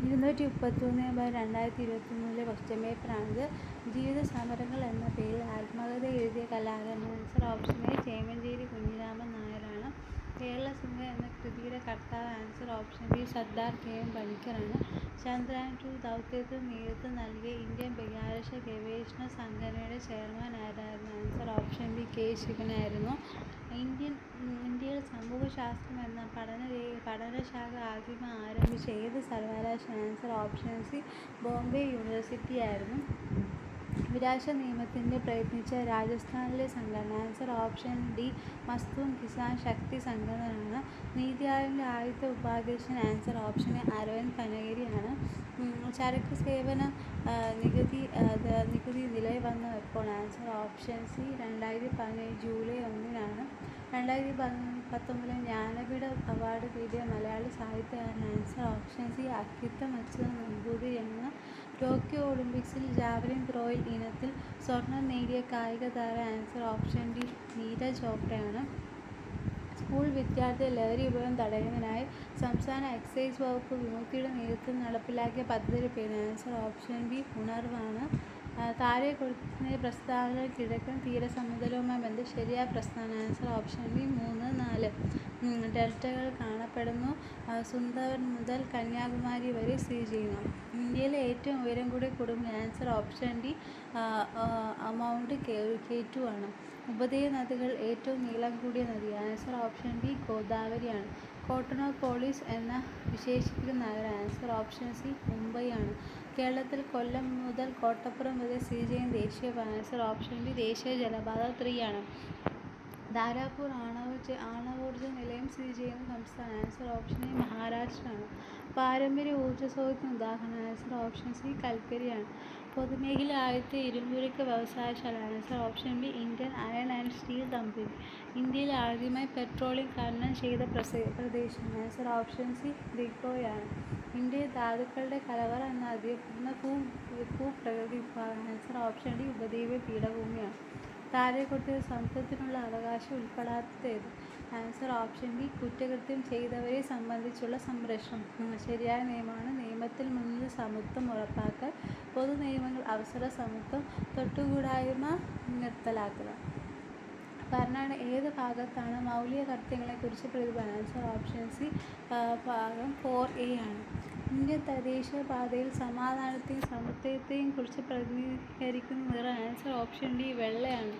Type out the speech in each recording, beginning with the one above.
233/2023 question പേപ്പറാണിത്. ജീവിത സമരങ്ങൾ എന്ന പേരിൽ ആത്മകഥ എഴുതിയ കലാകാരൻ. Answer option A Chemancheri Kunhiraman നായരാണ്. കേരളസിംഹം എന്ന കൃതിയുടെ കർത്താവ്. Answer option B Sardar KM പണിക്കറാണ്. ചന്ദ്രയാൻ 2 ദൗത്യത്തിന് നേതൃത്വം നൽകിയ ഇന്ത്യൻ ബഹിരാകാശ ഗവേഷണ സംഘടനയുടെ ചെയർമാൻ ആരായിരുന്നു? ആൻസർ ഓപ്ഷൻ ബി K ശിവനായിരുന്നു. ഇന്ത്യയിൽ സമൂഹശാസ്ത്രം എന്ന പഠനശാഖ ആദ്യമായി ആരംഭിച്ച ഏത് സർവകലാശാല? Answer option C Bombay university ആയിരുന്നു. വിരാശ നിയമത്തിന് പ്രയത്നിച്ച രാജസ്ഥാനിലെ സംഘടന? Answer option D Mazdoor Kisan Shakti സംഘടനയാണ്. നീതി ആയോഗിൻ്റെ ആദ്യത്തെ ഉപാധ്യക്ഷൻ? Answer option A Aravind പനഗിരിയാണ്. ചരക്ക് സേവന നികുതി നിലവിൽ വന്നത് എപ്പോൾ? ആൻസർ ഓപ്ഷൻ സി 2017 ജൂലൈ 1-നാണ്. 2019 ജ്ഞാനപീഠ അവാർഡ് നേടിയ മലയാളി സാഹിത്യകാരൻ? Answer option C Akkitham Achuthan നമ്പൂതിരിയാണ്. ടോക്കിയോ ഒളിമ്പിക്സിൽ ജാവലിൻ ത്രോയിൽ ഇനത്തിൽ സ്വർണം നേടിയ കായിക താരം? ആൻസർ ഓപ്ഷൻ ഡി നീരജ് ചോപ്രയാണ്. സ്കൂൾ വിദ്യാർത്ഥികൾ ലഹരി ഉപയോഗം തടയുന്നതിനായി സംസ്ഥാന എക്സൈസ് വകുപ്പ് വിമുക്തിയുടെ നേതൃത്വത്തിൽ നടപ്പിലാക്കിയ പദ്ധതിയുടെ പേര്? ആൻസർ ഓപ്ഷൻ ബി ഉണർവാണ്. താഴെ കൊടുക്കുന്ന പ്രസ്താവനകൾ കിഴക്കൻ തീരസമുദ്രവുമായി ബന്ധം ശരിയായ പ്രസ്താവന? ആൻസർ ഓപ്ഷൻ ബി 3, 4 ഡെൽറ്റകൾ കാണപ്പെടുന്നു. സുന്ദർബൻ മുതൽ കന്യാകുമാരി വരെ സ്ഥിതി ചെയ്യുന്നു. ഇന്ത്യയിലെ ഏറ്റവും ഉയരം കൂടിയ കൊടുമുടി? Answer option D mount K2 ആണ്. ഉപനദീ നദികളിൽ ഏറ്റവും നീളം കൂടിയ നദി? ആൻസർ ഓപ്ഷൻ ബി ഗോദാവരിയാണ്. കോട്ടോണോപോളിസ് എന്ന് വിശേഷിപ്പിക്കുന്ന നഗരം? ആൻസർ ഓപ്ഷൻ സി മുംബൈ ആണ്. കേരളത്തിൽ കൊല്ലം മുതൽ കോട്ടപ്പുറം വരെ സ്ഥിതി ചെയ്യുന്ന ദേശീയപാത? ആൻസർ ഓപ്ഷൻ ബി ദേശീയ ജലപാത 3 ആണ്. ധാരാപൂർ ആണവോർജ്ജ നിലയം സ്ഥിതി ചെയ്യുന്ന സംസ്ഥാനം? ആൻസർ ഓപ്ഷൻ എ മഹാരാഷ്ട്ര ആണ്. പാരമ്പര്യ ഊർജ്ജസ്രോതസ്സിന് ഉദാഹരണം? ആൻസർ ഓപ്ഷൻ സി കൽക്കരിയാണ്. പൊതുമേഖല ആദ്യത്തെ ഇരുമ്പുരുക്ക് വ്യവസായശാല? Answer option B Indian iron and steel company. ഇന്ത്യയിൽ ആദ്യമായി പെട്രോളിയം ഖനനം ചെയ്ത പ്രദേശം? ആൻസർ ഓപ്ഷൻ സി ഗ്രിക്കോയാണ്. ഇന്ത്യയിൽ ധാതുക്കളുടെ കലവറ എന്നറിയപ്പെടുന്ന ഭൂപ്രകൃതി വിഭാഗം? ആൻസർ ഓപ്ഷൻ ഡി ഉപദ്വീപീയ പീഠഭൂമിയാണ്. താഴെ കൊടുത്ത സമത്വത്തിനുള്ള അവകാശം ഉൾപ്പെടാത്തത്? ആൻസർ ഓപ്ഷൻ ബി കുറ്റകൃത്യം ചെയ്തവരെ സംബന്ധിച്ചുള്ള സംരക്ഷണം. ശരിയായ നിയമമാണ്. നിയമത്തിൽ മുന്നിൽ സമത്വം ഉറപ്പാക്കൽ. പൊതു നിയമങ്ങൾ അവസര സമത്വം. തൊട്ടുകൂടായ്മ നിർത്തലാക്കുക. ഭരണഘടന ഏത് ഭാഗത്താണ് മൗലിക കർത്തവ്യങ്ങളെക്കുറിച്ച് പ്രതിപാദിക്കുന്നത്? ആൻസർ ഓപ്ഷൻ സി ഭാഗം 4A ആണ്. ഇന്ത്യൻ ദേശീയപാതയിൽ സമാധാനത്തെയും സമത്വത്തെയും കുറിച്ച് പ്രതിനിധീകരിക്കുന്ന നിറം? ആൻസർ ഓപ്ഷൻ ഡി വെള്ളയാണ്.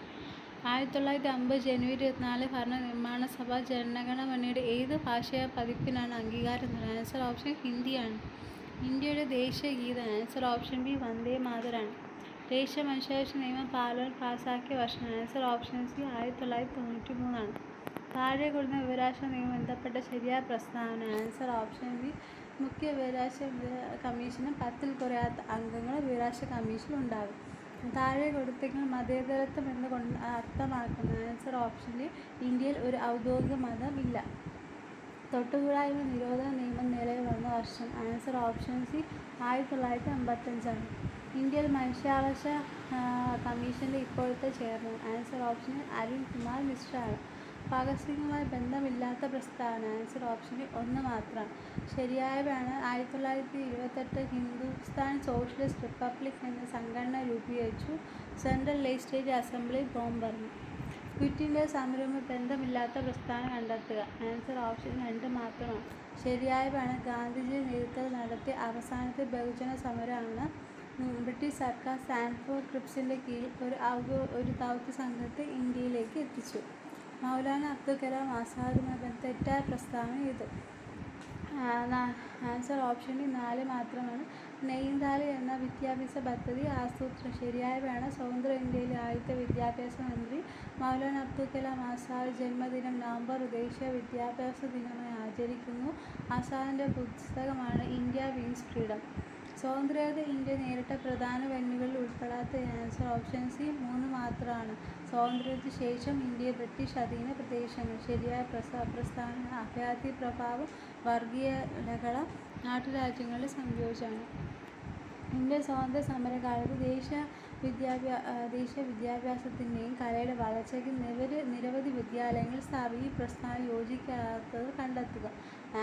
1950 ജനുവരി 24 ഭരണനിർമ്മാണ സഭ ജനഗണമനയുടെ ഏത് ഭാഷാ പതിപ്പിനാണ് അംഗീകാരം നൽകുന്നത്? ആൻസർ ഓപ്ഷൻ ഹിന്ദിയാണ്. ഇന്ത്യയുടെ ദേശീയ ഗീതം? ആൻസർ ഓപ്ഷൻ ബി വന്ദേ മാതരമാണ്. ദേശീയ മനുഷ്യാവകാശ നിയമം പാർലമെന്റ് പാസാക്കിയ വർഷം? ആൻസർ ഓപ്ഷൻ സി 1993 ആണ്. താഴെ കൊടുക്കുന്ന വിവരാവകാശ നിയമം ബന്ധപ്പെട്ട ശരിയായ പ്രസ്താവന? ആൻസർ ഓപ്ഷൻ ബി മുഖ്യ വിവരാവകാശ കമ്മീഷന് 10-ൽ കുറയാത്ത അംഗങ്ങൾ വിവരാവകാശ കമ്മീഷൻ ഉണ്ടാകും. താഴെ കൊടുത്തിരിക്കുന്ന മതേതരത്വം എന്ന് അർത്ഥമാക്കുന്നത്? ആൻസർ ഓപ്ഷൻ ഡി ഇന്ത്യയിൽ ഒരു ഔദ്യോഗിക മതം ഇല്ല. തൊട്ടുകൂടായ്മ നിരോധന നിയമം നിലവിൽ വന്ന വർഷം? ആൻസർ ഓപ്ഷൻ സി 1955 ആണ്. ഇന്ത്യയിൽ മനുഷ്യാവകാശ കമ്മീഷൻ്റെ ഇപ്പോഴത്തെ chairman? Answer option A Arun Kumar Mishra ആണ്. ഭഗത് സിംഗുമായി ബന്ധമില്ലാത്ത പ്രസ്താവന? ആൻസർ ഓപ്ഷൻ 1 മാത്രമാണ്. ശരിയായവയാണ്. 1928 ഹിന്ദുസ്ഥാൻ സോഷ്യലിസ്റ്റ് റിപ്പബ്ലിക് എന്ന സംഘടന രൂപീകരിച്ചു. സെൻട്രൽ ലെജിസ്ലേറ്റീവ് അസംബ്ലിയിൽ ബോംബ് എറിഞ്ഞു. ക്വിറ്റ് ഇന്ത്യ സമരവുമായി ബന്ധമില്ലാത്ത പ്രസ്താവന കണ്ടെത്തുക. ആൻസർ ഓപ്ഷൻ 2 മാത്രമാണ്. ശരിയായവയാണ്. ഗാന്ധിജിയുടെ നേതൃത്വത്തിൽ നടത്തിയ അവസാനത്തെ ബഹുജന സമരമാണ്. ബ്രിട്ടീഷ് സർക്കാർ സാൻഫോർഡ് ക്രിപ്സിൻ്റെ കീഴിൽ ഒരു ദൗത്യ സംഘത്തെ ഇന്ത്യയിലേക്ക് എത്തിച്ചു. മൗലാന അബ്ദുൽ കലാം ആസാദുമായി ബന്ധപ്പെട്ട തെറ്റായ പ്രസ്താവന ഇത്? ആൻസർ ഓപ്ഷൻ ഡി 4 മാത്രമാണ്. നെയ്താലി എന്ന വിദ്യാഭ്യാസ പദ്ധതി ആസൂത്രണം? ശരിയായവയാണ്. സ്വതന്ത്ര ഇന്ത്യയിലെ ആദ്യത്തെ വിദ്യാഭ്യാസ മന്ത്രി മൗലാന അബ്ദുൽ കലാം ആസാദ് ജന്മദിനം നവംബർ ദേശീയ വിദ്യാഭ്യാസ ദിനമായി ആചരിക്കുന്നു. ആസാദിൻ്റെ പുസ്തകമാണ് ഇന്ത്യ വിൻസ് ഫ്രീഡം. സ്വാതന്ത്ര്യോത്തര ഇന്ത്യ നേരിട്ട പ്രധാന വെല്ലുവിളികളിൽ ഉൾപ്പെടാത്ത? ആൻസർ ഓപ്ഷൻ സി 3 മാത്രമാണ്. സ്വാതന്ത്ര്യത്തിനു ശേഷം ഇന്ത്യയെ ബ്രിട്ടീഷ് അധീന പ്രദേശങ്ങൾ? ശരിയായ പ്രസ്താവന? അഭയാർത്ഥി പ്രഭാവം, വർഗീയ ലഹള, നാട്ടുരാജ്യങ്ങളുടെ സംയോജനം. ഇന്ത്യൻ സ്വാതന്ത്ര്യ സമരകാലത്ത് ദേശീയ വിദ്യാഭ്യാസത്തിൻ്റെയും കലയുടെ വളർച്ചയ്ക്ക് നിരവധി വിദ്യാലയങ്ങൾ സ്ഥാപിക്കും. ഈ പ്രസ്താവന യോജിക്കാത്തത് കണ്ടെത്തുക.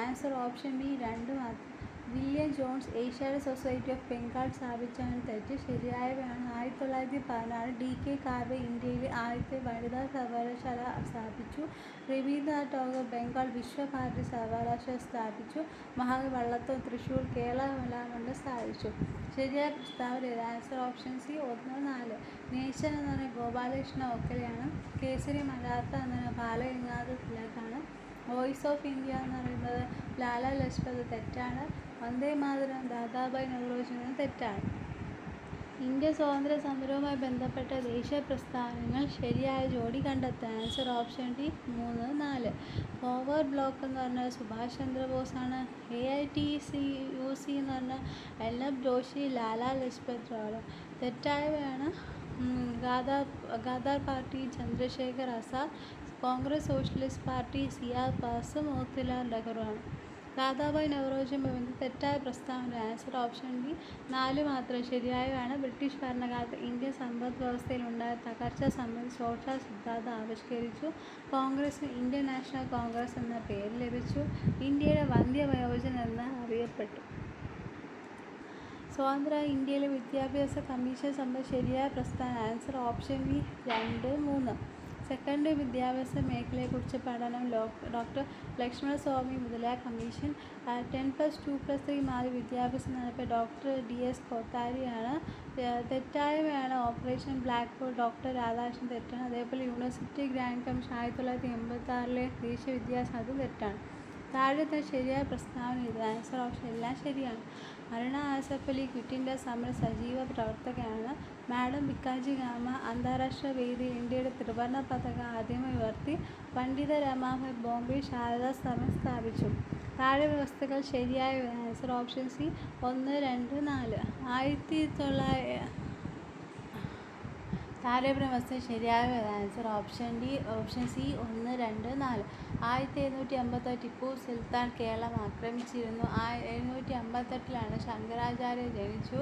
ആൻസർ ഓപ്ഷൻ ബി 2 മാത്രം. William Jones Asiatic society of Bengal സ്ഥാപിച്ചാണ് തെറ്റ്. ശരിയായവയാണ്. 1916 DK കാർവെ ഇന്ത്യയിലെ ആദ്യത്തെ വനിതാ സർവകലാശാല സ്ഥാപിച്ചു. രവീന്ദ്രനാഥ് ടാഗോർ ബംഗാൾ വിശ്വഭാരതി സർവകലാശാല സ്ഥാപിച്ചു. മഹാകവി വള്ളത്തോൾ തൃശൂർ കേരള കലാമണ്ഡലം സ്ഥാപിച്ചു. ശരിയായ പ്രസ്താവന ഏത്? Answer option C 1, 4. നേച്ചർ എന്ന് പറഞ്ഞാൽ ഗോപാലകൃഷ്ണ ഗോഖലെയാണ്. കേസരി മറാത്ത എന്ന് പറഞ്ഞാൽ ബാലഗംഗാധര തിലകാണ്. വോയിസ് ഓഫ് ഇന്ത്യ എന്ന് പറയുന്നത് ലാലാ ലജ്പത്, തെറ്റാണ്. വന്ദേ മാതരം ദാദാഭായ് നവറോജി തെറ്റാണ്. ഇന്ത്യ സ്വാതന്ത്ര്യ സമരവുമായി ബന്ധപ്പെട്ട ദേശീയ പ്രസ്ഥാനങ്ങൾ ശരിയായ ജോഡി കണ്ടെത്തുക. Answer option D 3, 4. Forward block എന്ന് പറഞ്ഞാൽ സുഭാഷ് ചന്ദ്രബോസാണ്. AITUC എന്ന് പറഞ്ഞാൽ LF ജോഷി, ലാലാ ലജ്പത് റായ്. തെറ്റായവയാണ്. Ghadar party Chandrashekhar Azad, Congress socialist party CR പാസ്, മോത്തിലാൽ നെഹ്റുവാണ്. ദാദാഭായ് നവറോജിയുമായി തെറ്റായ പ്രസ്താവന. ആൻസർ ഓപ്ഷൻ ഡി 4 മാത്രം. ശരിയായവയാണ്. ബ്രിട്ടീഷ് ഭരണകാലത്ത് ഇന്ത്യൻ സമ്പദ് വ്യവസ്ഥയിലുണ്ടായ തകർച്ച സംബന്ധിച്ച് ഓഷ സിദ്ധാന്തം ആവിഷ്കരിച്ചു. കോൺഗ്രസിന് ഇന്ത്യൻ നാഷണൽ കോൺഗ്രസ് എന്ന പേര് ലഭിച്ചു. ഇന്ത്യയുടെ വന്ധ്യവയോജന എന്ന് അറിയപ്പെട്ടു. സ്വതന്ത്ര ഇന്ത്യയിലെ വിദ്യാഭ്യാസ കമ്മീഷൻ സംബന്ധിച്ച് ശരിയായ പ്രസ്താവന. Answer option B 2, 3. സെക്കൻഡറി വിദ്യാഭ്യാസ മേഖലയെക്കുറിച്ച് പഠനം ഡോക്ടർ ലക്ഷ്മണസ്വാമി മുതലായ കമ്മീഷൻ. 10+2+3 മാറി വിദ്യാഭ്യാസം നടത്തിയ ഡോക്ടർ DS കോത്താരിയാണ്. തെറ്റായവയാണ്. Operation black board doctor Radhakrishnan, തെറ്റാണ്. അതേപോലെ യൂണിവേഴ്സിറ്റി ഗ്രാൻഡ് കമ്മീഷൻ 1986 ദേശീയ വിദ്യാഭ്യാസം, അതും തെറ്റാണ്. താഴത്തെ ശരിയായ പ്രസ്താവന ഇത്. ആൻസർ ഓപ്ഷൻ എല്ലാം ശരിയാണ്. അരുണ ആസഫ് അലി ക്വിറ്റ് ഇന്ത്യ സമര സജീവ പ്രവർത്തകയാണ്. മാഡം ഭിക്കാജി കാമ അന്താരാഷ്ട്ര വേദിയിൽ ഇന്ത്യയുടെ ത്രിവർണ്ണ പതാക ആദ്യമായി ഉയർത്തി. പണ്ഡിത രമാഭായ് ബോംബെ ശാരദാ ശ്രമം സ്ഥാപിച്ചു. താഴെ വ്യവസ്ഥകൾ ശരിയായ. Answer option C 1, 2, 4. താഴെ വ്യവസ്ഥ ശരിയായ. Answer option C 1, 2, 4. 1787 Tipu Sultan Keralam ആക്രമിച്ചിരുന്നു. 1758 Shankaracharya ജനിച്ചു.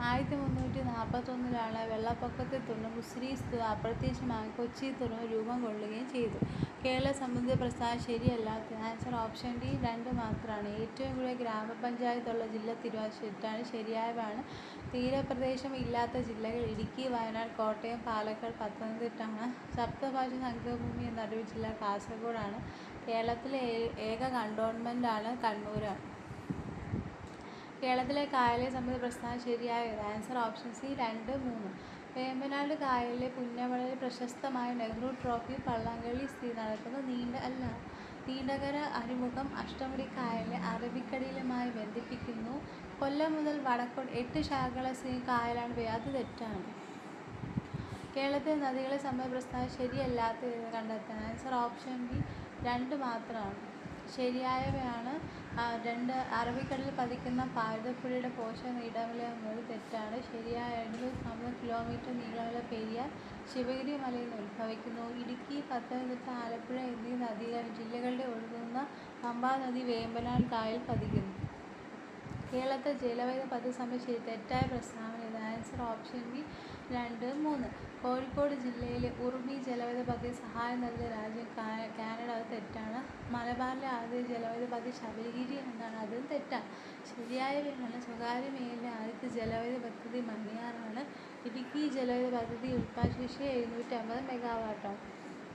1341 വെള്ളപ്പൊക്കത്തെ തുടർന്ന് മുസിരി അപ്രത്യക്ഷമായി കൊച്ചി തുറമുഖം രൂപം കൊള്ളുകയും ചെയ്തു. കേരള സംബന്ധിച്ച പ്രസ്താവന ശരിയല്ലാത്ത. ആൻസർ ഓപ്ഷൻ ഡി 2 മാത്രമാണ്. ഏറ്റവും കൂടുതൽ ഗ്രാമപഞ്ചായത്തുള്ള ജില്ല തിരുവനന്തപുരത്താണ്. ശരിയായതാണ്. തീരപ്രദേശം ഇല്ലാത്ത ജില്ലകൾ ഇടുക്കി, വയനാട്, കോട്ടയം, പാലക്കാട്, പത്തനംതിട്ടയാണ്. സപ്തഭാഷ സംഗമഭൂമി എന്ന നടുവ് ജില്ല കാസർഗോഡാണ്. കേരളത്തിലെ ഏക കണ്ടോൺമെൻറ്റാണ് കണ്ണൂരാണ്. കേരളത്തിലെ കായലെ സംബന്ധിച്ച പ്രസ്താവന ശരിയായത്. Answer option C 2, 3. വേമ്പനാട് കായലിലെ പുന്നമടയിൽ പ്രശസ്തമായ നെഹ്റു ട്രോഫി വള്ളംകളി നടക്കുന്നത് നീണ്ടകര അഴിമുഖം അഷ്ടമുടിക്കായലിനെ അറബിക്കടലുമായി ബന്ധിപ്പിക്കുന്നു. കൊല്ലം മുതൽ വടക്കോട്ട് 8 ശാഖകളുള്ള കായലാണ്. അത് തെറ്റാണ്. കേരളത്തിലെ നദികളെ സംബന്ധിച്ച പ്രസ്താവന ശരിയല്ലാത്ത കണ്ടെത്താൻ. ആൻസർ ഓപ്ഷൻ ബി 2 മാത്രമാണ്. ശരിയായവയാണ്. 2 അറബിക്കടലിൽ പതിക്കുന്ന ഭാരതപ്പുഴയുടെ പോഷക ഇടമലകൾ തെറ്റാണ്. ശരിയായ 750 കിലോമീറ്റർ നീളമുള്ള പെരിയാർ ശിവഗിരി മലയിൽ നിന്ന് ഉത്ഭവിക്കുന്നു. ഇടുക്കി, പത്തനംതിട്ട, ആലപ്പുഴ എന്നീ ജില്ലകളുടെ ഒഴുകുന്ന പമ്പാ നദി വേമ്പനാട് കായലിൽ പതിക്കുന്നു. കേരളത്തെ ജലവൈദ്യുത പദ്ധതി സംബന്ധിച്ച് തെറ്റായ പ്രസ്താവന. Answer option B 2, 3. കോഴിക്കോട് ജില്ലയിലെ ഉറുമി ജലവൈദ്യുത പദ്ധതി സഹായം നൽകിയ രാജ്യം കാനഡ, അത് തെറ്റാണ്. മലബാറിലെ ആദ്യ ജലവൈദ്യുത പദ്ധതി ശബരിഗിരി എന്നാണ്, അതും തെറ്റാണ്. ശരിയായവയാണ്. സ്വകാര്യ മേഖലയിലെ ആദ്യത്തെ ജലവൈദ്യുത പദ്ധതി മണിയാറാണ്. ഇടുക്കി ജലവൈദ്യുത പദ്ധതി ഉൽപ്പാദനശേഷി 750 മെഗാവാട്ടാണ്.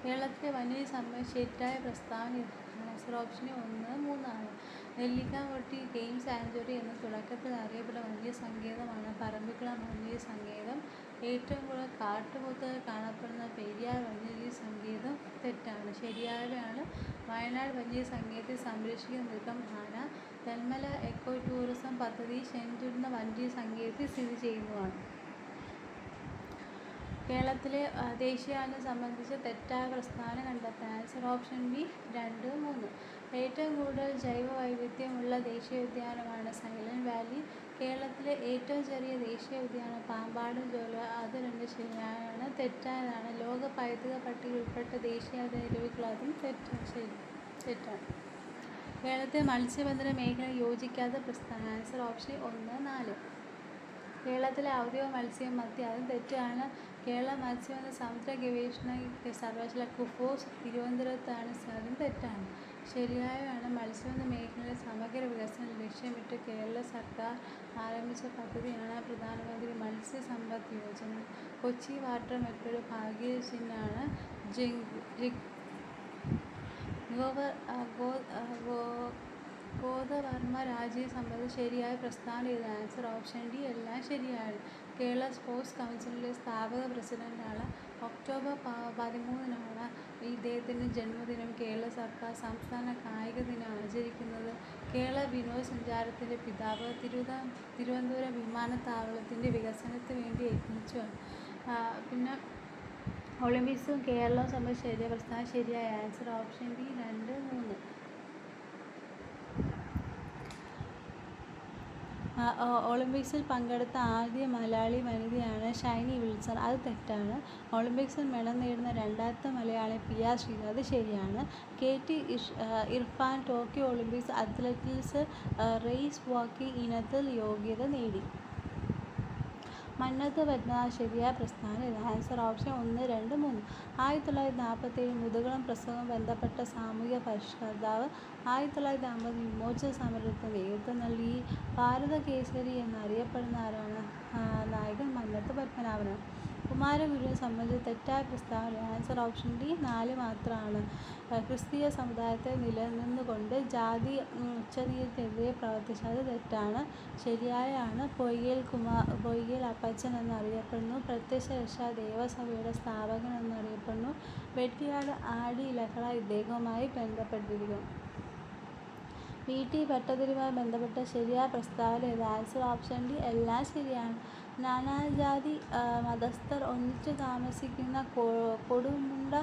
കേരളത്തിലെ വന്യജീവി സംബന്ധിച്ച് തെറ്റായ പ്രസ്താവന. ആൻസർ ഓപ്ഷൻ 1, 3 ആണ്. നെല്ലിക്കാംപൊട്ടി ഗെയിം സാങ്ച്വറി എന്ന തുടക്കത്തിൽ അറിയപ്പെട്ട വന്യജീവി സങ്കേതമാണ് പറമ്പിക്കുളം വന്യജീവി സങ്കേതം. ഏറ്റവും കൂടുതൽ കാട്ടുപോത്തുകൾ കാണപ്പെടുന്ന പെരിയാർ വന്യജീവി സങ്കേതം തെറ്റാണ്. ശരിയായവയാണ്. വയനാട് വന്യജീവി സങ്കേതത്തിൽ സംരക്ഷിക്കുന്ന മൃഗം ആന. തെന്മല എക്കോ ടൂറിസം പദ്ധതി ചെന്തുരുന്ന വന്യജീവി സങ്കേതത്തിൽ സ്ഥിതി ചെയ്യുന്നതാണ്. കേരളത്തിലെ ദേശീയോദ്യാനം സംബന്ധിച്ച് തെറ്റായ പ്രസ്താവന കണ്ടെത്താൻ. Answer option B 2, 3. ഏറ്റവും കൂടുതൽ ജൈവ വൈവിധ്യമുള്ള ദേശീയോദ്യാനമാണ് സൈലന്റ് വാലി. കേരളത്തിലെ ഏറ്റവും ചെറിയ ദേശീയോദ്യാനം പാമ്പാടും ചോല, അത് 2 ശരിയാണ്. തെറ്റായതാണ്. ലോക പൈതൃക പട്ടികയിൽ ഉൾപ്പെട്ട ദേശീയോദ്യാന ഇരവിക്കുളം, അതും തെറ്റാണ്. കേരളത്തിലെ മത്സ്യബന്ധന മേഖല യോജിക്കാത്ത പ്രസ്താവന. Answer option 1, 4. കേരളത്തിലെ ഔദ്യോഗിക മത്സ്യം മത്തി, അതും തെറ്റാണ്. കേരള മത്സ്യബന്ധന സമുദ്ര ഗവേഷണ സർവകലാശാല കുഫോസ് തിരുവനന്തപുരത്താണ്, അതും തെറ്റാണ്. ശരിയായതാണ്. മത്സ്യബന്ധന മേഖലയിലെ സമഗ്ര വികസനം ലക്ഷ്യമിട്ട് ലക്ഷ്യമിട്ട് കേരള സർക്കാർ ആരംഭിച്ച പദ്ധതിയാണ് പ്രധാനമന്ത്രി മത്സ്യസമ്പദ് യോജന. കൊച്ചി വാട്ടർ മെട്രോയുടെ ഭാഗ്യചിഹ്നമാണ് ഗോദവർമ്മ രാജയെ സംബന്ധിച്ച് ശരിയായ പ്രസ്താവന ഇത്. ആൻസർ ഓപ്ഷൻ ഡി എല്ലാം ശരിയാണ്. കേരള സ്പോർട്സ് കൗൺസിലിൻ്റെ സ്ഥാപക പ്രസിഡന്റാണ്. ഒക്ടോബർ 13 ഇദ്ദേഹത്തിൻ്റെ ജന്മദിനം. കേരള സർക്കാർ സംസ്ഥാന കായിക ദിനം ആചരിക്കുന്നത്. കേരള വിനോദസഞ്ചാരത്തിൻ്റെ പിതാവ്. തിരുവനന്തപുരം വിമാനത്താവളത്തിൻ്റെ വികസനത്തിന് വേണ്ടി യത്നിച്ചു. പിന്നെ ഒളിമ്പിക്സും കേരളവും സംബന്ധിച്ച് ശരിയായ പ്രസ്താവന ശരിയായ. Answer option D 2, 3. ഒളിമ്പിക്സിൽ പങ്കെടുത്ത ആദ്യ മലയാളി വനിതയാണ് ഷൈനി വിൽസൺ. അത് തെറ്റാണ്. ഒളിമ്പിക്സിൽ മെഡൽ നേടുന്ന രണ്ടാമത്തെ മലയാളി PR ശ്രീധർ. അത് ശരിയാണ്. KT Irfan Tokyo Olympics athletics race walking ഇനത്തിൽ യോഗ്യത നേടി. മന്നത്ത് പത്മനാഭൻ ശരിയായ പ്രസ്താവന ഇത്. Answer option 1, 2, 3. 1947 മുതുകളം പ്രസവവും ബന്ധപ്പെട്ട സാമൂഹിക പരിഷ്കർത്താവ്. 1950 വിമോചന സമരത്തിന് നേതൃത്വം നൽകി. ഭാരത കേസരി എന്നറിയപ്പെടുന്ന ആരാണ്? നായകൻ മന്നത്ത് പത്മനാഭനാണ്. കുമാരഗുരുവിനെ സംബന്ധിച്ച് തെറ്റായ പ്രസ്താവന. ആൻസർ ഓപ്ഷൻ ഡി 4 മാത്രമാണ്. ക്രിസ്തീയ സമുദായത്തെ നിലനിന്നുകൊണ്ട് ജാതി ഉച്ചനീചത്തിനെതിരെ പ്രവർത്തിച്ചത്. അത് തെറ്റാണ്. ശരിയായാണ്. പൊയ്കയിൽ അപ്പച്ചൻ എന്നറിയപ്പെടുന്നു. പ്രത്യക്ഷ രക്ഷാ ദേവസഭയുടെ സ്ഥാപകൻ എന്നറിയപ്പെടുന്നു. വെട്ടിയാട് ആടി ലഹള ഇദ്ദേഹവുമായി ബന്ധപ്പെട്ടിരിക്കുന്നു. VT പട്ടതിരിയുമായി ബന്ധപ്പെട്ട ശരിയായ പ്രസ്താവന ഇത്. ആൻസർ ഓപ്ഷൻ ഡി എല്ലാം ശരിയാണ്. നാനാജാതി മതസ്ഥർ ഒന്നിച്ചു താമസിക്കുന്ന കൊടുമുണ്ട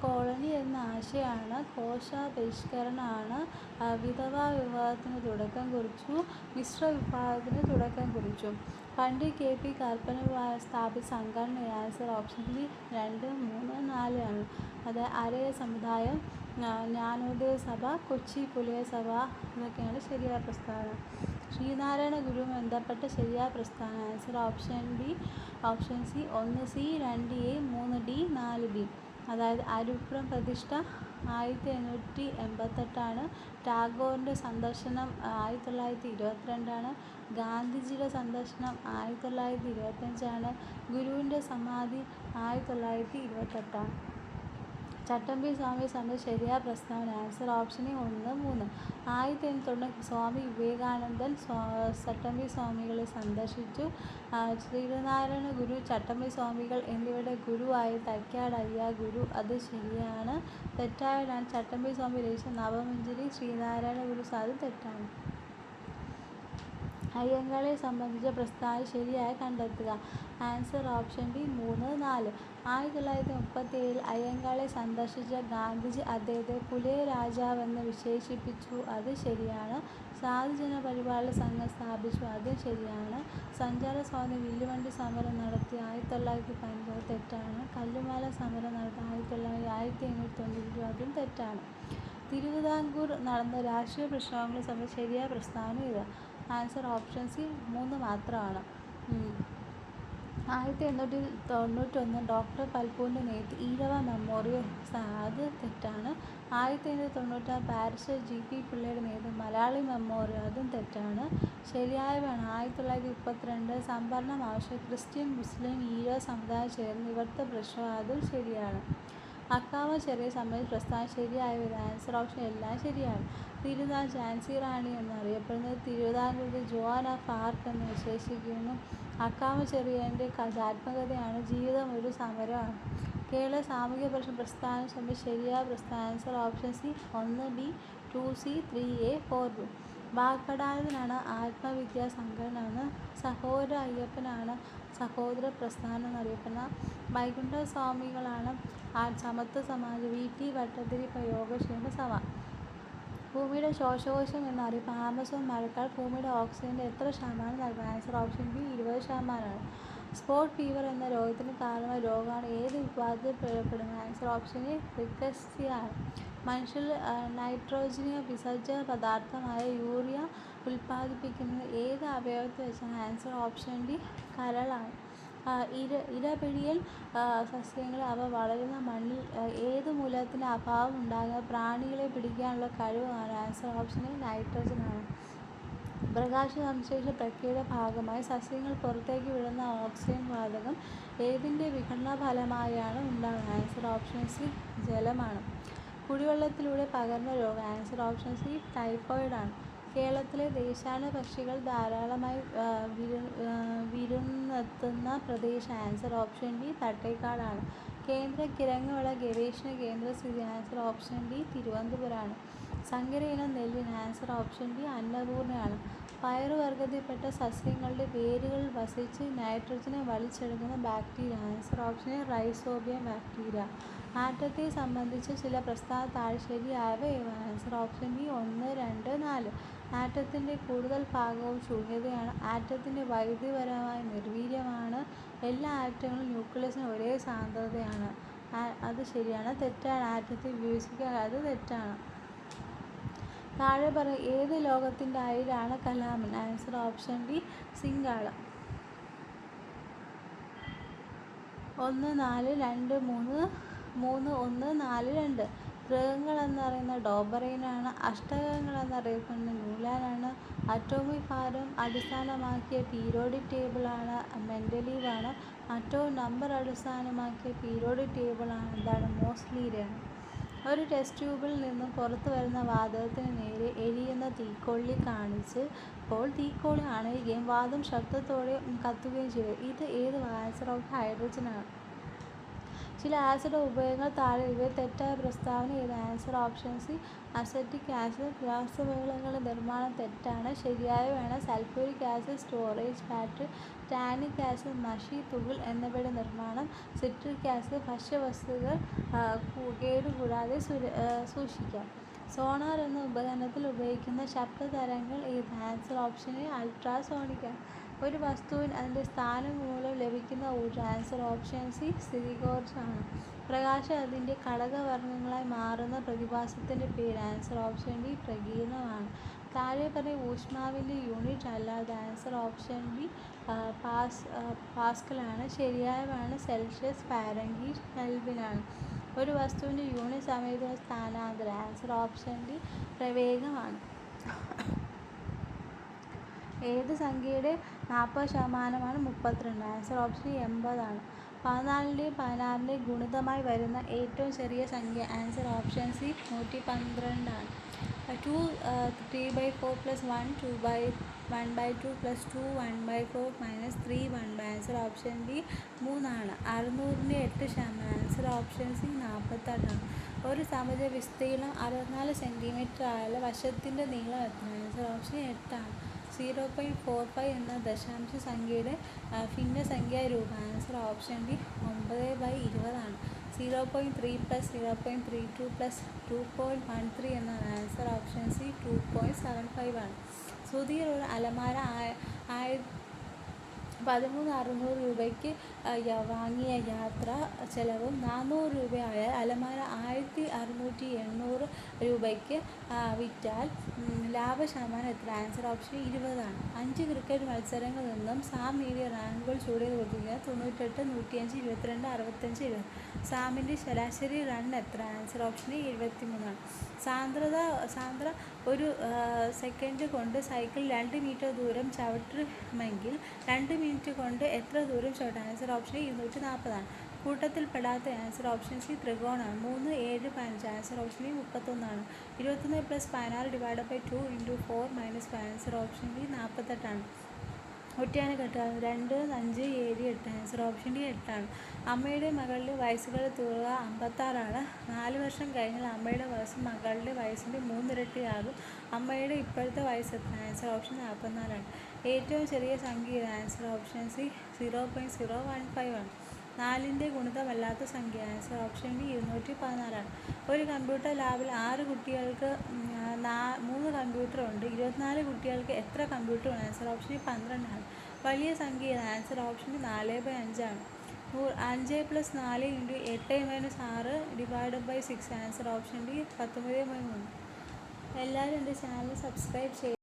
കോളനി എന്ന ആശയമാണ്. കോശ പരിഷ്കരണമാണ്. വിധവാ വിവാഹത്തിന് തുടക്കം കുറിച്ചു. മിശ്ര വിഭാഗത്തിന് തുടക്കം കുറിച്ചു. പണ്ഡിറ്റ് KP കൽപ്പന സ്ഥാപിച്ച സംഘടന. ആൻസർ ഓപ്ഷൻ ഡി 2, 3, 4 ആണ്. അത് അരയ സമുദായം, ജ്ഞാനോദയ സഭ, കൊച്ചി പുലയ സഭ. ഇതൊക്കെയാണ് ശരിയായ പ്രസ്താവന. ശ്രീനാരായണ ഗുരുവുമായി ബന്ധപ്പെട്ട ശരിയായ പ്രസ്താവന. Answer option C 1C, 2A, 3D, 4B. അതായത് അരുപ്പുറം പ്രതിഷ്ഠ 1888. ടാഗോറിൻ്റെ സന്ദർശനം 1922. ഗാന്ധിജിയുടെ സന്ദർശനം 1925. ഗുരുവിൻ്റെ സമാധി 1928. ചട്ടമ്പി സ്വാമിയെ സംബന്ധിച്ച് ശരിയായ പ്രസ്താവന. Answer option 1, 3. 1990 സ്വാമി വിവേകാനന്ദൻ ചട്ടമ്പി സ്വാമികളെ സന്ദർശിച്ചു. ശ്രീനാരായണ ഗുരു, ചട്ടമ്പി സ്വാമികൾ എന്നിവരുടെ ഗുരുവായ തൈക്കാട് അയ്യ ഗുരു. അത് ശരിയാണ്. തെറ്റായതാണ്. ചട്ടമ്പി സ്വാമി രചിച്ച നവമഞ്ജരി ശ്രീനാരായണ ഗുരു. അത് തെറ്റാണ്. അയ്യങ്കാളിയെ സംബന്ധിച്ച പ്രസ്താവന ശരിയായി കണ്ടെത്തുക. Answer option D 3, 4. 1937 അയ്യങ്കാളിയെ സന്ദർശിച്ച ഗാന്ധിജി അദ്ദേഹത്തെ പുലയ രാജാവെന്ന് വിശേഷിപ്പിച്ചു. അത് ശരിയാണ്. സാധുജന പരിപാലന സംഘം സ്ഥാപിച്ചു. അതും ശരിയാണ്. സഞ്ചാര സ്വാതന്ത്ര്യ വില്ലുവണ്ടി സമരം നടത്തി 1915. തെറ്റാണ്. കല്ലുമാല സമരം നടത്തി 1892. അതും തെറ്റാണ്. തിരുവിതാംകൂർ നടന്ന രാഷ്ട്രീയ പ്രക്ഷോഭങ്ങളെ സംബന്ധിച്ച് ശരിയായ പ്രസ്താവന ഇത്. ആൻസർ ഓപ്ഷൻ സി 3 മാത്രമാണ്. 1891 ഡോക്ടർ പൽപ്പുവിൻ്റെ നേതൃത്വം ഈഴവ മെമ്മോറിയൽ. അത് തെറ്റാണ്. 1896 പാരിസ് GP പിള്ളയുടെ നേതൃത്വം മലയാളി മെമ്മോറിയൽ. അതും തെറ്റാണ്. ശരിയായവയാണ്. 1932 സംവരണം ആവശ്യം ക്രിസ്ത്യൻ, മുസ്ലിം, ഈഴവ സമുദായം ചേർന്ന് ഇവിടുത്തെ പ്രക്ഷോഭം. അതും ശരിയാണ്. അക്കാമ ചെറിയ സംബന്ധിച്ച് പ്രസ്താവന ശരിയായവ. ആൻസർ ഓപ്ഷൻ എല്ലാം ശരിയാണ്. ഝാൻസി റാണി എന്നറിയപ്പെടുന്നത്. തിരുവിതാംകൂറിൽ ജോവാൻ ഓഫ് ആർക്ക് എന്ന് വിശേഷിക്കുന്നു. അക്കാമ ചെറിയൻ്റെ ആത്മകഥയാണ് ജീവിതം ഒരു സമരമാണ്. കേരള സാമൂഹ്യ പരിഷത്ത് പ്രസ്ഥാനം സംബന്ധിച്ച് ശരിയായ പ്രസ്താവന. Answer option C 1B, 2C, 3A, 4B. വാഗ്ഭടാരനാണ് ആത്മവിദ്യാ സംഘടന. സഹോദര അയ്യപ്പനാണ് സഹോദര പ്രസ്ഥാനം എന്നറിയപ്പെടുന്ന. വൈകുണ്ഠ സ്വാമികളാണ് സമത്വ സമാജം. VT ഭട്ടതിരി യോഗക്ഷേമ സഭ. ഭൂമിയുടെ ശ്വാസകോശം എന്നറിയപ്പെടുന്ന ആമസോൺ മഴക്കാൽ ഭൂമിയുടെ ഓക്സിജൻ്റെ എത്ര ശതമാനം നൽകും? Answer option B 20%. Spot fever എന്ന രോഗത്തിന് കാരണമായ രോഗമാണ് ഏത് വിഭാഗത്തിൽ പെടുന്നത്? ആൻസർ ഓപ്ഷൻ എ റിക്കസിയാണ്. മനുഷ്യരിൽ നൈട്രോജനീയ വിസർജ്ജന പദാർത്ഥമായ യൂറിയ ഉൽപ്പാദിപ്പിക്കുന്നത് ഏത് അവയവത്തിൽ വെച്ചാണ്? ആൻസർ ഓപ്ഷൻ ഡി കരളാണ്. ഇരപിടിയൽ സസ്യങ്ങൾ അവ വളരുന്ന മണ്ണിൽ ഏത് മൂലകത്തിൻ്റെ അഭാവം ഉണ്ടാകുന്ന പ്രാണികളെ പിടിക്കാനുള്ള കഴിവാണ്? ആൻസർ ഓപ്ഷൻ എ നൈട്രജനാണ്. പ്രകാശ സംശ്ലേഷണ പ്രക്രിയയുടെ ഭാഗമായി സസ്യങ്ങൾ പുറത്തേക്ക് വിടുന്ന ഓക്സിജൻ വാതകം ഏതിൻ്റെ വിഘടന ഫലമായാണ് ഉണ്ടാകുന്നത്? ആൻസർ ഓപ്ഷൻ സി ജലമാണ്. കുടിവെള്ളത്തിലൂടെ പകരുന്ന രോഗം? ആൻസർ ഓപ്ഷൻ സി ടൈഫോയിഡ് ആണ്. കേരളത്തിലെ ദേശാടന പക്ഷികൾ ധാരാളമായി വിരുന്നെത്തുന്ന പ്രദേശം? ആൻസർ ഓപ്ഷൻ ഡി തട്ടേക്കാടാണ്. കേന്ദ്ര കിഴങ്ങുവിള ഗവേഷണ കേന്ദ്രം സ്ഥിതി? ആൻസർ ഓപ്ഷൻ ഡി തിരുവനന്തപുരമാണ്. സങ്കര ഇനം നെല്ലിന്? ആൻസർ ഓപ്ഷൻ ഡി അന്നപൂർണയാണ്. പയറുവർഗ്ഗത്തിൽപ്പെട്ട സസ്യങ്ങളുടെ വേരുകളിൽ വസിച്ച് നൈട്രജനെ വലിച്ചെടുക്കുന്ന bacteria? Answer option A rhizobium bacteria. ആറ്റത്തെ സംബന്ധിച്ച ചില പ്രസ്താവന താഴെ ശരിയായവ ഏവ? Answer option B 1, 2, 4. ആറ്റത്തിൻ്റെ കൂടുതൽ ഭാഗവും ശൂന്യതയാണ്. ആറ്റത്തിൻ്റെ വൈദ്യുതിപരമായി നിർവീര്യമാണ്. എല്ലാ ആറ്റങ്ങളും ന്യൂക്ലിയസിന് ഒരേ സാന്ദ്രതയാണ്. അത് ശരിയാണ്. തെറ്റാണ്. ആറ്റത്തെ വിഭജിക്കാൻ അത് തെറ്റാണ്. താഴെ പറയും ഏത് ലോകത്തിൻ്റെ അയിരാണ് കലാമൻ? ആൻസർ ഓപ്ഷൻ ഡി സിംഗാള. 1, 4, 2, 3, 3, 1, 4, 2. ഗ്രഹങ്ങളെന്നറിയുന്ന ഡോബറൈനാണ്. അഷ്ടകങ്ങളെന്നറിയപ്പെടുന്ന ന്യൂലാൻഡാണ്. അറ്റോമിക് ഭാരം അടിസ്ഥാനമാക്കിയ പീരിയോഡിക് ടേബിളാണ് മെൻഡലീവാണ്. അറ്റോമിക് നമ്പർ അടിസ്ഥാനമാക്കിയ പീരിയോഡിക് ടേബിളാണ് എന്താണ് മോസ്ലിയിലാണ്. ഒരു ടെസ്റ്റ് ട്യൂബിൽ നിന്നും പുറത്തു വരുന്ന വാതകത്തിന് നേരെ എരിയുന്ന തീക്കൊള്ളി കാണിച്ചപ്പോൾ തീക്കൊള്ളി അണയുകയും വാതകം ശബ്ദത്തോടെ കത്തുകയും ചെയ്തു. ഇത് ഏത്? ആൻസർ ഓഫ് ഹൈഡ്രജനാണ്. ചില ആസിഡ് ഉപയോഗങ്ങൾ താഴെ ഇവയിൽ തെറ്റായ പ്രസ്താവന ഏത്? Answer option C acetic acid. രാസവളങ്ങളുടെ നിർമ്മാണം തെറ്റാണ്. ശരിയായവയാണ് sulphuric acid storage battery, tannic acid മഷി തുകിൽ എന്നിവയുടെ നിർമ്മാണം, സിട്രിക് ആസിഡ് ഭക്ഷ്യവസ്തുക്കൾ കേടുകൂടാതെ സൂക്ഷിക്കാം. സോണാർ എന്ന ഉപകരണത്തിൽ ഉപയോഗിക്കുന്ന ശബ്ദതരംഗങ്ങൾ ഏത്? ആൻസർ ഓപ്ഷൻ എ അൾട്രാസോണിക്കാണ്. ഒരു വസ്തുവിന് അതിൻ്റെ സ്ഥാനം മൂലം ലഭിക്കുന്ന ഊർജ്ജം? ആൻസർ ഓപ്ഷൻ സി സ്ഥിതികോർജ്ജമാണ്. പ്രകാശം അതിൻ്റെ ഘടകവർണ്ണങ്ങളായി മാറുന്ന പ്രതിഭാസത്തിൻ്റെ പേര്? ആൻസർ ഓപ്ഷൻ ഡി പ്രകീർണനമാണ്. താഴെ പറയും ഊഷ്മാവിൻ്റെ യൂണിറ്റ് അല്ലാതെ? ആൻസർ ഓപ്ഷൻ ബി പാസ്കലാണ്. ശരിയായതാണ് സെൽഷ്യസ്, ഫാരൻഹീറ്റ്, കെൽവിനാണ്. ഒരു വസ്തുവിൻ്റെ യൂണിറ്റ് സമയത്തുള്ള സ്ഥാനാന്തരം? ആൻസർ ഓപ്ഷൻ ഡി പ്രവേഗമാണ്. ഏത് സംഖ്യയുടെ 40% 32? ആൻസർ ഓപ്ഷൻ 80 ആണ്. 14ൻ്റെയും 16ൻ്റെയും ഗുണിതമായി വരുന്ന ഏറ്റവും ചെറിയ സംഖ്യ? ആൻസർ ഓപ്ഷൻ സി 112 ആണ്. 2 3/4 + 1 2/1/2 + 2 1/4 - 3 1/. ആൻസർ ഓപ്ഷൻ ഡി 3 ആണ്. 600ൻ്റെ 8%? ആൻസർ ഓപ്ഷൻ സി 48 ആണ്. ഒരു സമചതുര വിസ്തീർണ്ണം 64 സെൻറ്റിമീറ്റർ ആയാൽ വശത്തിൻ്റെ നീളം എത്ര? ആൻസർ ഓപ്ഷൻ 8 ആണ്. 0.45 എന്ന ദശാംശ സംഖ്യയുടെ ഭിന്നസംഖ്യാരൂപം? ആൻസർ ഓപ്ഷൻ ഡി 9/20 ആണ്. 0.3 + 0.32 + 2.13 എന്നാണ്. ആൻസർ ഓപ്ഷൻ സി 2.75 ആണ്. സുധീർ ഒരു അലമാര 13,600 രൂപയ്ക്ക് വാങ്ങിയ യാത്രാ ചെലവും 400 രൂപയായാൽ അലമാര 1,680 രൂപയ്ക്ക് വിറ്റാൽ ലാഭശതമാനം എത്ര? ആൻസർ ഓപ്ഷൻ 20 ആണ്. 5 ക്രിക്കറ്റ് മത്സരങ്ങളിൽ നിന്നും സാം നേടിയ റാങ്കുകൾ ചുവടെ കൊടുത്തിരിക്കുന്നത് 98, 105, 22, 65, 20. സാമിൻ്റെ ശരാശരി റൺ എത്ര? ആൻസർ ഓപ്ഷൻ 73 ആണ്. സാന്ദ്ര ഒരു സെക്കൻഡ് കൊണ്ട് സൈക്കിൾ 2 മീറ്റർ ദൂരം ചവിട്ടുമെങ്കിൽ 2 മിനിറ്റ് കൊണ്ട് എത്ര ദൂരം ചവിട്ടാം? ആൻസർ ഓപ്ഷൻ 240 ആണ്. കൂട്ടത്തിൽ പെടാത്ത? ആൻസർ ഓപ്ഷൻ സി ത്രികോണമാണ്. 3, 7, 15? ആൻസർ ഓപ്ഷൻ ഡി 31 ആണ്. 21 + 16 ÷ 2 × 4 - 5? ആൻസർ ഓപ്ഷൻ ഡി 48 ആണ്. ഒറ്റയാനെ കെട്ടുക? 2, 5, 7, 8? ആൻസർ ഓപ്ഷൻ ഡി 8 ആണ്. അമ്മയുടെ മകളുടെ വയസ്സുകളുടെ തുക 56 ആണ്. 4 വർഷം കഴിഞ്ഞാൽ അമ്മയുടെ വയസ്സ് മകളുടെ വയസ്സിൻ്റെ 3 ഇരട്ടിയാകും. അമ്മയുടെ ഇപ്പോഴത്തെ വയസ്സ് എത്ര? ആൻസർ ഓപ്ഷൻ 44 ആണ്. ഏറ്റവും ചെറിയ സംഖ്യ? ആൻസർ ഓപ്ഷൻ സി 0.015 ആണ്. 4ൻ്റെ ഗുണിതമല്ലാത്ത സംഖ്യ? ആൻസർ ഓപ്ഷൻ ഡി 214 ആണ്. ഒരു കമ്പ്യൂട്ടർ ലാബിൽ 6 കുട്ടികൾക്ക് 3 കമ്പ്യൂട്ടർ ഉണ്ട്. 24 കുട്ടികൾക്ക് എത്ര കമ്പ്യൂട്ടർ ഉണ്ട്? ആൻസർ ഓപ്ഷൻ 12 ആണ്. വലിയ സംഖ്യ? ആൻസർ ഓപ്ഷൻ 4/5 ആണ്. 5 + 4 × 8 - 6 ÷ 6? Answer option D 19/3. എല്ലാവരും എൻ്റെ ചാനൽ സബ്സ്ക്രൈബ് ചെയ്യുക.